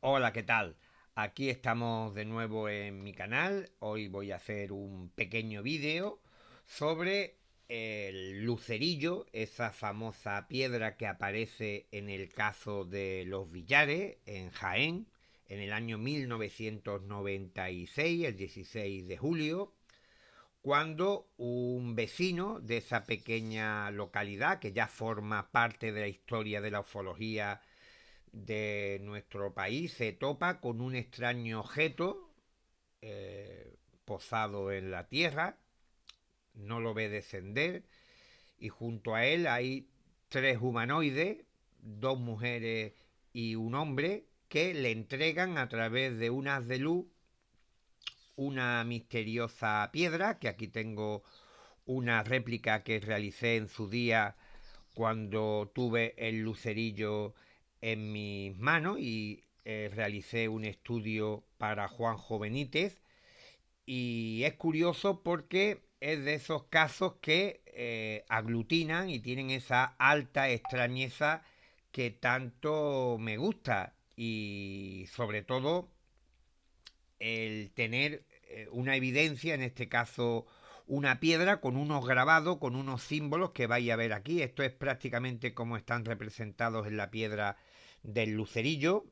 Hola, ¿qué tal? Aquí estamos de nuevo en mi canal. Hoy voy a hacer un pequeño vídeo sobre el lucerillo, esa famosa piedra que aparece en el caso de los Villares en Jaén en el año 1996, el 16 de julio, cuando un vecino de esa pequeña localidad, que ya forma parte de la historia de la ufología de nuestro país, se topa con un extraño objeto posado en la tierra, no lo ve descender y junto a él hay tres humanoides, dos mujeres y un hombre, que le entregan a través de un haz de luz una misteriosa piedra, que aquí tengo una réplica que realicé en su día cuando tuve el lucerillo en mis manos y realicé un estudio para Juanjo Benítez. Y es curioso porque es de esos casos que aglutinan y tienen esa alta extrañeza que tanto me gusta, y sobre todo el tener una evidencia, en este caso una piedra con unos grabados, con unos símbolos que vais a ver aquí. Esto es prácticamente como están representados en la piedra del lucerillo.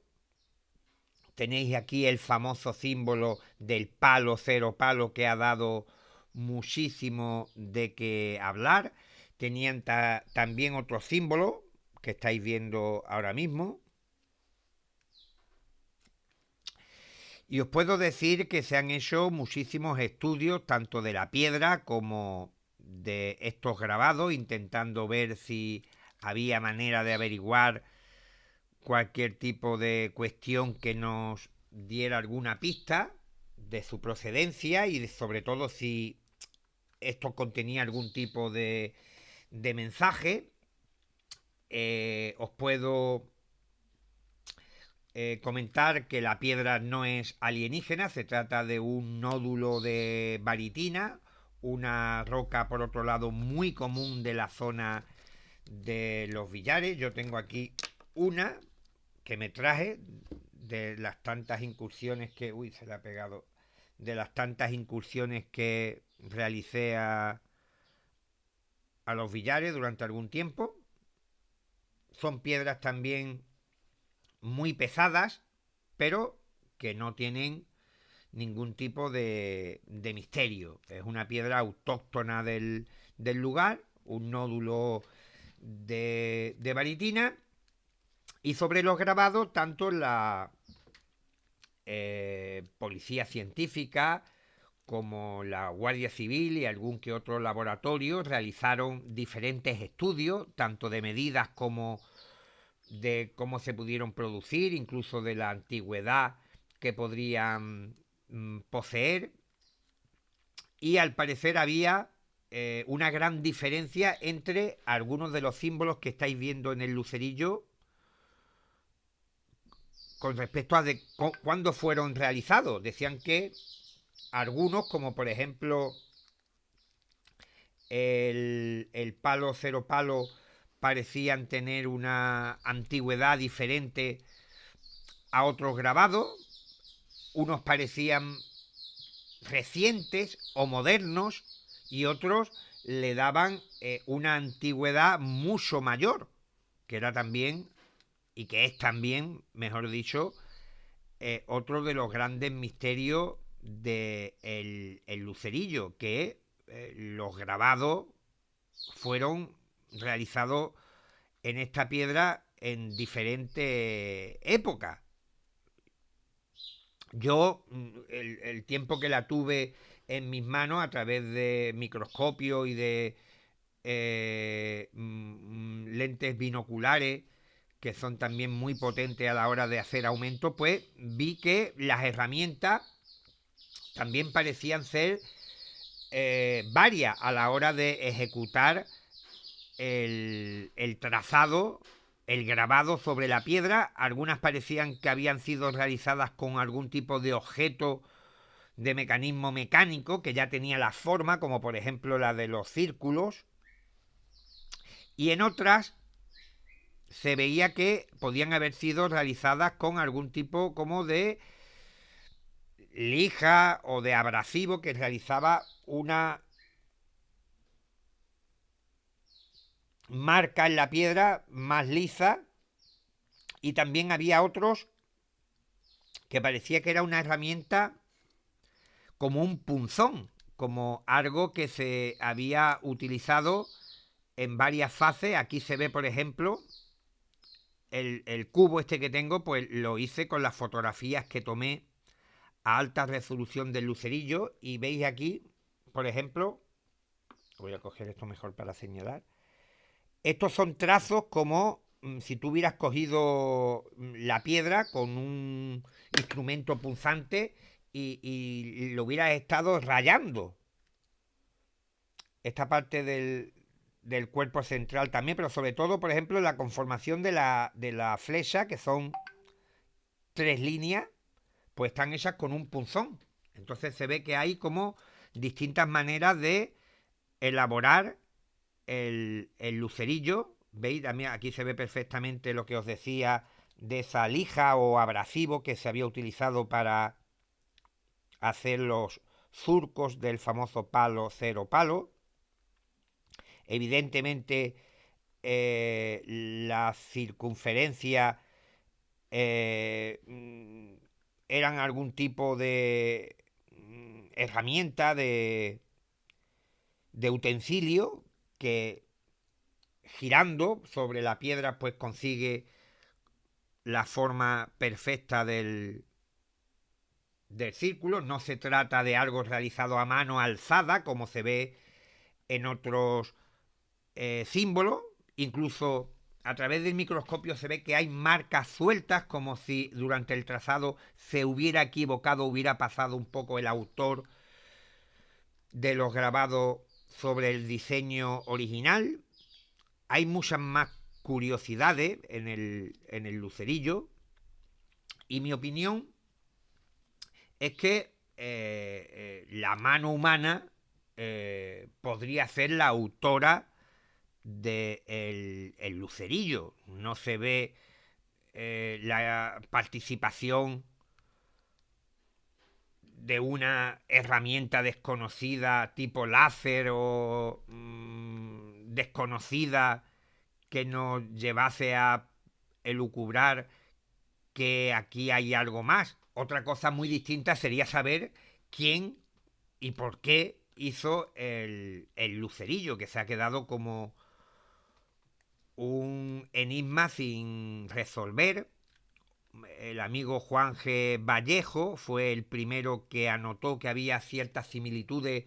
Tenéis aquí el famoso símbolo del palo cero palo, que ha dado muchísimo de qué hablar. Tenían también otro símbolo que estáis viendo ahora mismo. Y os puedo decir que se han hecho muchísimos estudios, tanto de la piedra como de estos grabados, intentando ver si había manera de averiguar cualquier tipo de cuestión que nos diera alguna pista de su procedencia y sobre todo si esto contenía algún tipo de mensaje. Os puedo comentar que la piedra no es alienígena, se trata de un nódulo de baritina, una roca por otro lado muy común de la zona de los Villares. Yo tengo aquí una que me traje de las tantas incursiones que... Uy, se le ha pegado. De las tantas incursiones que realicé a los Villares durante algún tiempo. Son piedras también muy pesadas, pero que no tienen ningún tipo de misterio. Es una piedra autóctona del lugar, un nódulo de baritina, y sobre los grabados tanto la policía científica como la Guardia Civil y algún que otro laboratorio realizaron diferentes estudios, tanto de medidas como de cómo se pudieron producir, incluso de la antigüedad que podrían poseer, y al parecer había una gran diferencia entre algunos de los símbolos que estáis viendo en el lucerillo con respecto a cuándo fueron realizados. Decían que algunos, como por ejemplo el palo cero palo, parecían tener una antigüedad diferente a otros grabados. Unos parecían recientes o modernos y otros le daban una antigüedad mucho mayor, que era también, y que es también, mejor dicho, otro de los grandes misterios de el lucerillo, que los grabados fueron realizados en esta piedra en diferentes épocas. Yo, el tiempo que la tuve en mis manos a través de microscopio y de lentes binoculares, que son también muy potentes a la hora de hacer aumento, pues vi que las herramientas también parecían ser varias a la hora de ejecutar el trazado, el grabado sobre la piedra. Algunas parecían que habían sido realizadas con algún tipo de objeto de mecanismo mecánico que ya tenía la forma, como por ejemplo la de los círculos, y en otras se veía que podían haber sido realizadas con algún tipo como de lija o de abrasivo que realizaba una marca en la piedra más lisa, y también había otros que parecía que era una herramienta como un punzón, como algo que se había utilizado en varias fases. Aquí se ve, por ejemplo, el cubo este que tengo, pues lo hice con las fotografías que tomé a alta resolución del lucerillo, y veis aquí, por ejemplo, voy a coger esto mejor para señalar, estos son trazos como si tú hubieras cogido la piedra con un instrumento punzante y lo hubieras estado rayando. Esta parte del cuerpo central también, pero sobre todo, por ejemplo, la conformación de la flecha, que son 3 líneas, pues están hechas con un punzón. Entonces se ve que hay como distintas maneras de elaborar el lucerillo. ¿Veis? También aquí se ve perfectamente lo que os decía de esa lija o abrasivo que se había utilizado para hacer los surcos del famoso palo cero palo. Evidentemente, la circunferencia eran algún tipo de herramienta, de utensilio que girando sobre la piedra pues consigue la forma perfecta del círculo. No se trata de algo realizado a mano alzada como se ve en otros símbolos. Incluso a través del microscopio se ve que hay marcas sueltas, como si durante el trazado se hubiera equivocado, hubiera pasado un poco el autor de los grabados sobre el diseño original. Hay muchas más curiosidades en el lucerillo, y mi opinión es que la mano humana podría ser la autora del el lucerillo. No se ve la participación de una herramienta desconocida tipo láser o desconocida que nos llevase a elucubrar que aquí hay algo más. Otra cosa muy distinta sería saber quién y por qué hizo el lucerillo, que se ha quedado como un enigma sin resolver. El amigo Juan G. Vallejo fue el primero que anotó que había ciertas similitudes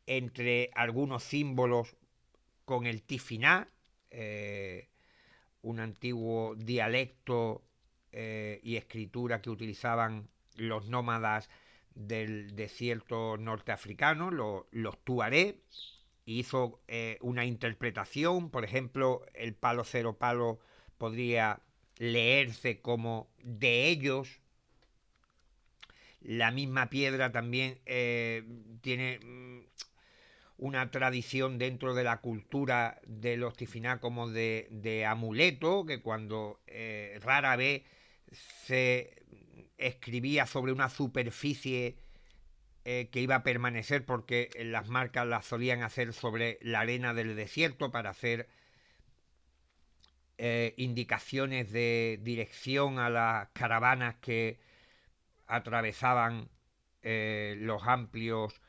entre algunos símbolos con el tifiná, un antiguo dialecto y escritura que utilizaban los nómadas del desierto norteafricano, los tuareg. Hizo una interpretación. Por ejemplo, el palo cero palo podría leerse como de ellos. La misma piedra también tiene una tradición dentro de la cultura de los tifiná como de amuleto, que cuando rara vez se escribía sobre una superficie que iba a permanecer, porque las marcas las solían hacer sobre la arena del desierto para hacer indicaciones de dirección a las caravanas que atravesaban los amplios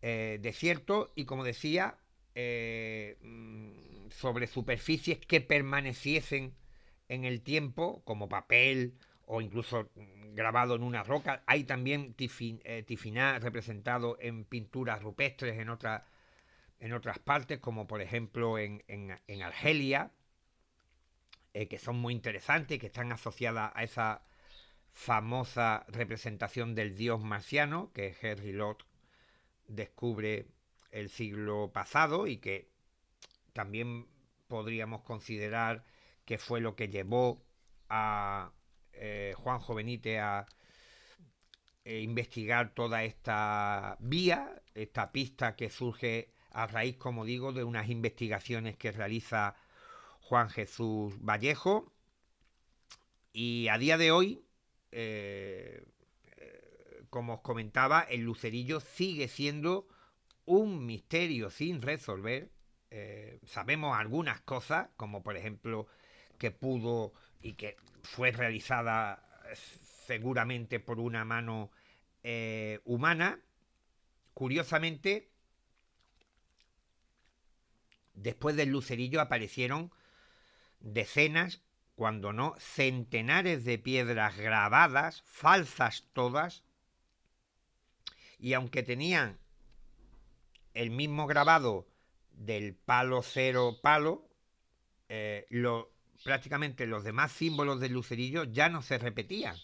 desiertos, y como decía, sobre superficies que permaneciesen en el tiempo, como papel o incluso grabado en una roca. Hay también tifiná representado en pinturas rupestres en otras partes, como por ejemplo en Argelia, que son muy interesantes y que están asociadas a esa famosa representación del dios marciano que Henry Lott descubre el siglo pasado, y que también podríamos considerar que fue lo que llevó a Juanjo Benítez a investigar toda esta vía, esta pista que surge a raíz, como digo, de unas investigaciones que realiza Juan Jesús Vallejo, y a día de hoy, como os comentaba, el lucerillo sigue siendo un misterio sin resolver. Sabemos algunas cosas, como por ejemplo que pudo y que fue realizada seguramente por una mano humana. Curiosamente, después del lucerillo aparecieron decenas, cuando no centenares de piedras grabadas, falsas todas, y aunque tenían el mismo grabado del palo cero palo, prácticamente los demás símbolos del lucerillo ya no se repetían.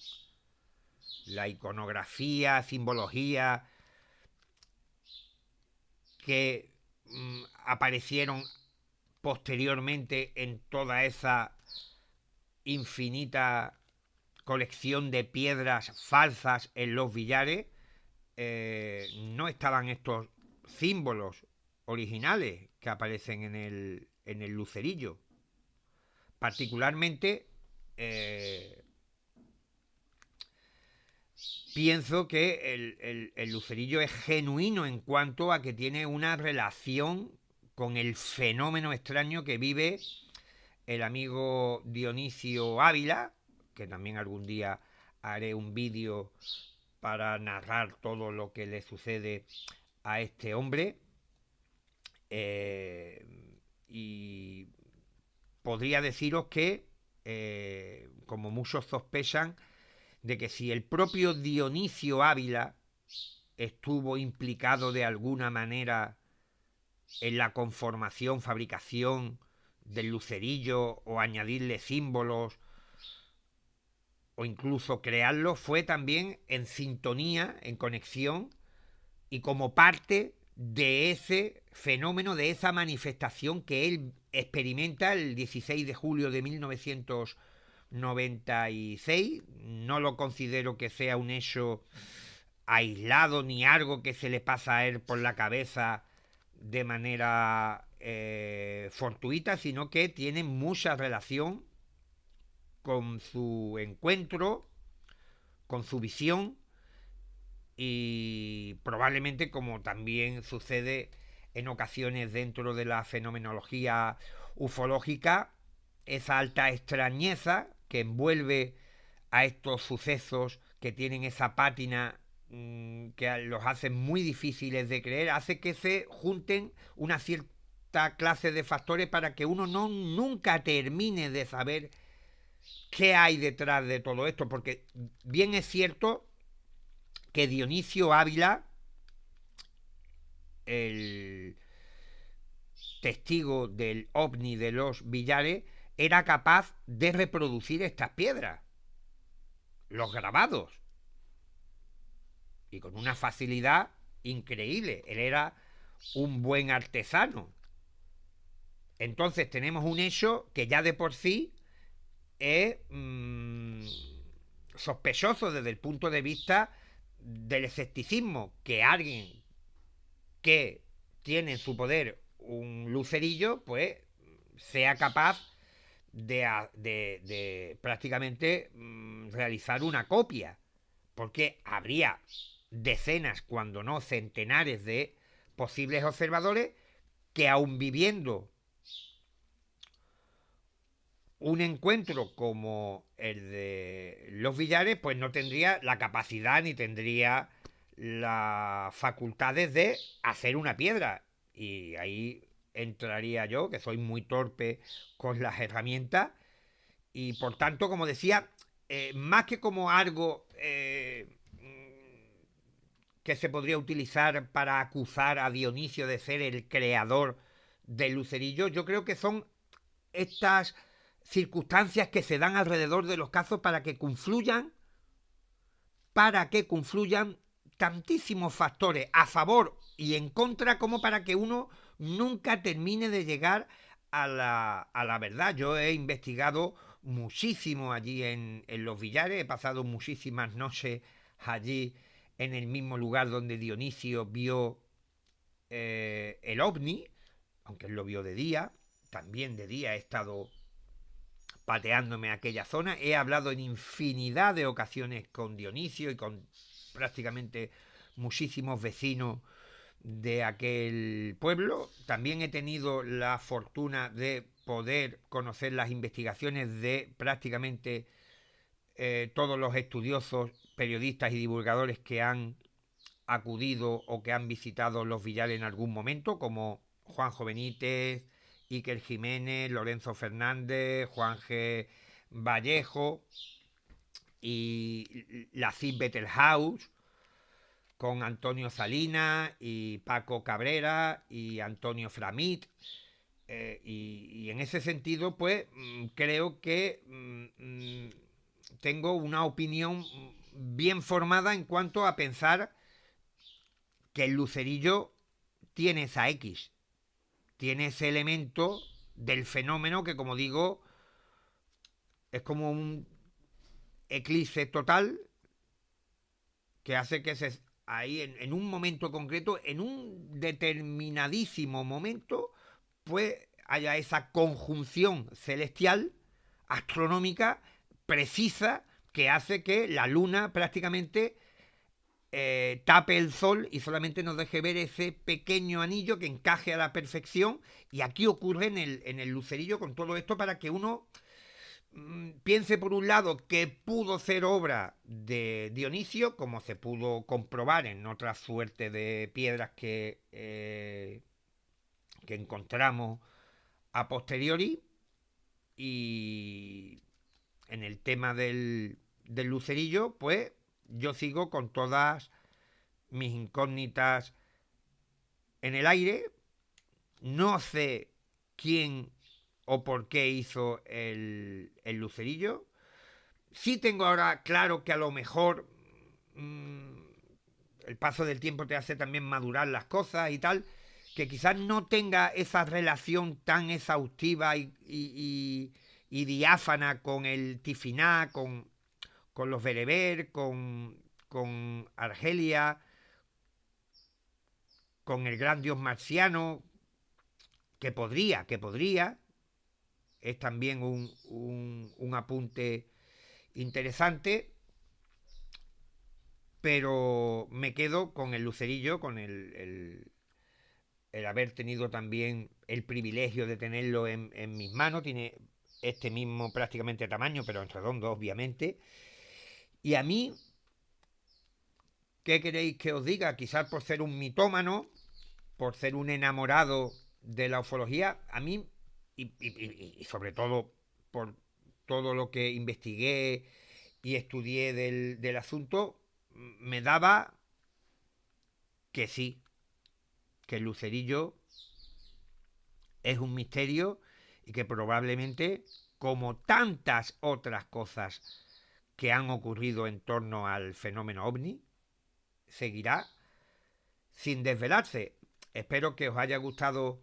La iconografía, simbología que aparecieron posteriormente en toda esa infinita colección de piedras falsas en los billares, no estaban estos símbolos originales que aparecen en el lucerillo. Particularmente, pienso que el lucerillo es genuino en cuanto a que tiene una relación con el fenómeno extraño que vive el amigo Dionisio Ávila, que también algún día haré un vídeo para narrar todo lo que le sucede a este hombre. Y podría deciros que, como muchos sospechan, de que si el propio Dionisio Ávila estuvo implicado de alguna manera en la conformación, fabricación del lucerillo o añadirle símbolos o incluso crearlo, fue también en sintonía, en conexión y como parte de ese fenómeno, de esa manifestación que él experimenta el 16 de julio de 1996. No lo considero que sea un hecho aislado ni algo que se le pasa a él por la cabeza de manera fortuita, sino que tiene mucha relación con su encuentro, con su visión y probablemente, como también sucede en ocasiones dentro de la fenomenología ufológica, esa alta extrañeza que envuelve a estos sucesos que tienen esa pátina que los hace muy difíciles de creer, hace que se junten una cierta clase de factores para que uno nunca termine de saber qué hay detrás de todo esto, porque bien es cierto que Dionisio Ávila, el testigo del ovni de los billares, era capaz de reproducir estas piedras, los grabados, y con una facilidad increíble. Él era un buen artesano. Entonces tenemos un hecho que ya de por sí es sospechoso desde el punto de vista del escepticismo, que alguien que tiene en su poder un lucerillo, pues sea capaz de prácticamente realizar una copia, porque habría decenas, cuando no centenares de posibles observadores que aun viviendo un encuentro como el de los billares, pues no tendría la capacidad ni tendría las facultades de hacer una piedra. Y ahí entraría yo, que soy muy torpe con las herramientas. Y por tanto, como decía, más que como algo que se podría utilizar para acusar a Dionisio de ser el creador del lucerillo, yo creo que son estas circunstancias que se dan alrededor de los casos para que confluyan tantísimos factores a favor y en contra como para que uno nunca termine de llegar a la verdad. Yo he investigado muchísimo allí en los billares, he pasado muchísimas noches allí en el mismo lugar donde Dionisio vio el ovni, aunque él lo vio de día. también de día he estado pateándome aquella zona. He hablado en infinidad de ocasiones con Dionisio y con prácticamente muchísimos vecinos de aquel pueblo. También he tenido la fortuna de poder conocer las investigaciones de prácticamente todos los estudiosos, periodistas y divulgadores que han acudido o que han visitado los Villares en algún momento, como Juanjo Benítez, Iker Jiménez, Lorenzo Fernández, Juan G. Vallejo y la CIP Bettelhaus, con Antonio Salinas y Paco Cabrera y Antonio Framit. Y en ese sentido, pues creo que tengo una opinión bien formada en cuanto a pensar que el lucerillo tiene esa X, tiene ese elemento del fenómeno que, como digo, es como un eclipse total que hace que ahí en un momento concreto, en un determinadísimo momento, pues haya esa conjunción celestial, astronómica, precisa, que hace que la luna prácticamente tape el sol y solamente nos deje ver ese pequeño anillo que encaje a la perfección. Y aquí ocurre en el lucerillo con todo esto para que uno piense por un lado que pudo ser obra de Dionisio, como se pudo comprobar en otra suerte de piedras que encontramos a posteriori. Y en el tema del lucerillo, pues yo sigo con todas mis incógnitas en el aire. No sé quién o por qué hizo el lucerillo. Sí tengo ahora claro que a lo mejor el paso del tiempo te hace también madurar las cosas y tal, que quizás no tenga esa relación tan exhaustiva y diáfana con el Tifiná, con los bereber, con Argelia, con el gran dios marciano, que podría, es también un apunte interesante, pero me quedo con el lucerillo, con el haber tenido también el privilegio de tenerlo en mis manos. Tiene este mismo prácticamente tamaño, pero en redondo, obviamente. Y a mí, ¿qué queréis que os diga? Quizás por ser un mitómano, por ser un enamorado de la ufología, a mí, y sobre todo por todo lo que investigué y estudié del asunto, me daba que sí, que el lucerillo es un misterio y que probablemente, como tantas otras cosas que han ocurrido en torno al fenómeno ovni, seguirá sin desvelarse. Espero que os haya gustado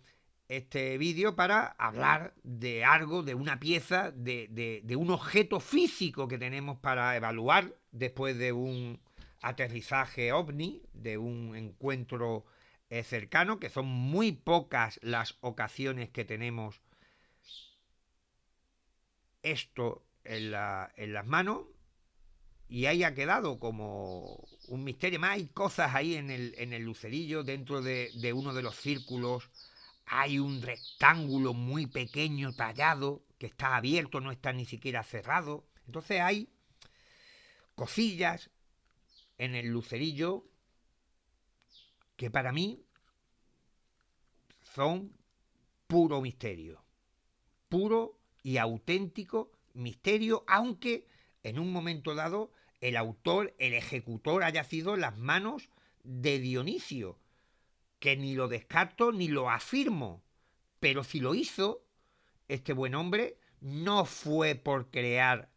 este vídeo para hablar de algo, de una pieza, de un objeto físico que tenemos para evaluar después de un aterrizaje ovni, de un encuentro cercano, que son muy pocas las ocasiones que tenemos esto en las manos. Y ahí ha quedado como un misterio más. Hay cosas ahí en el lucerillo, dentro de uno de los círculos hay un rectángulo muy pequeño tallado que está abierto, no está ni siquiera cerrado. Entonces hay cosillas en el lucerillo que para mí son puro misterio, puro y auténtico misterio, aunque en un momento dado el autor, el ejecutor haya sido las manos de Dionisio, que ni lo descarto ni lo afirmo, pero si lo hizo, este buen hombre no fue por crear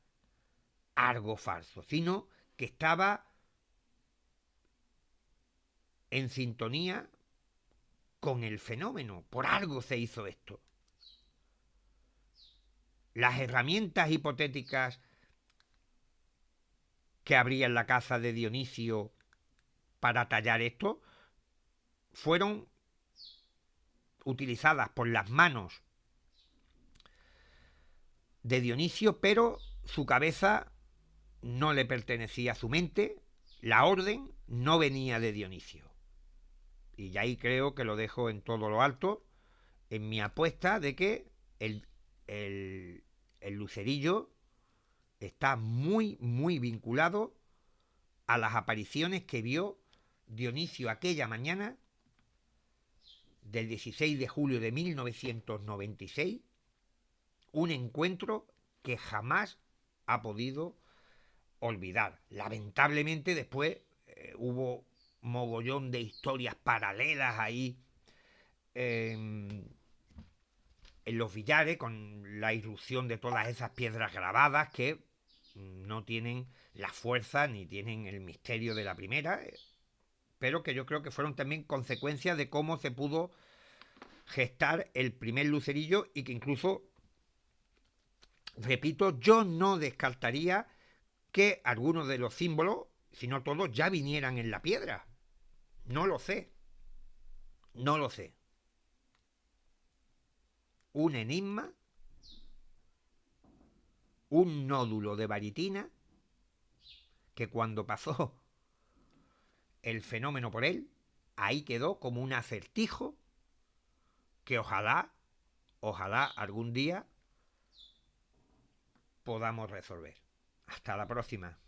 algo falso, sino que estaba en sintonía con el fenómeno. Por algo se hizo esto. Las herramientas hipotéticas que habría en la casa de Dionisio para tallar esto fueron utilizadas por las manos de Dionisio, pero su cabeza no le pertenecía a su mente, la orden no venía de Dionisio. Y ya ahí creo que lo dejo en todo lo alto, en mi apuesta de que el, el, el lucerillo está muy, muy vinculado a las apariciones que vio Dionisio aquella mañana del 16 de julio de 1996, un encuentro que jamás ha podido olvidar. Lamentablemente después hubo mogollón de historias paralelas ahí en los billares, con la irrupción de todas esas piedras grabadas que no tienen la fuerza ni tienen el misterio de la primera, pero que yo creo que fueron también consecuencias de cómo se pudo gestar el primer lucerillo y que incluso, repito, yo no descartaría que algunos de los símbolos, si no todos, ya vinieran en la piedra. No lo sé, no lo sé. Un enigma, un nódulo de baritina que cuando pasó el fenómeno por él, ahí quedó como un acertijo que ojalá algún día podamos resolver. Hasta la próxima.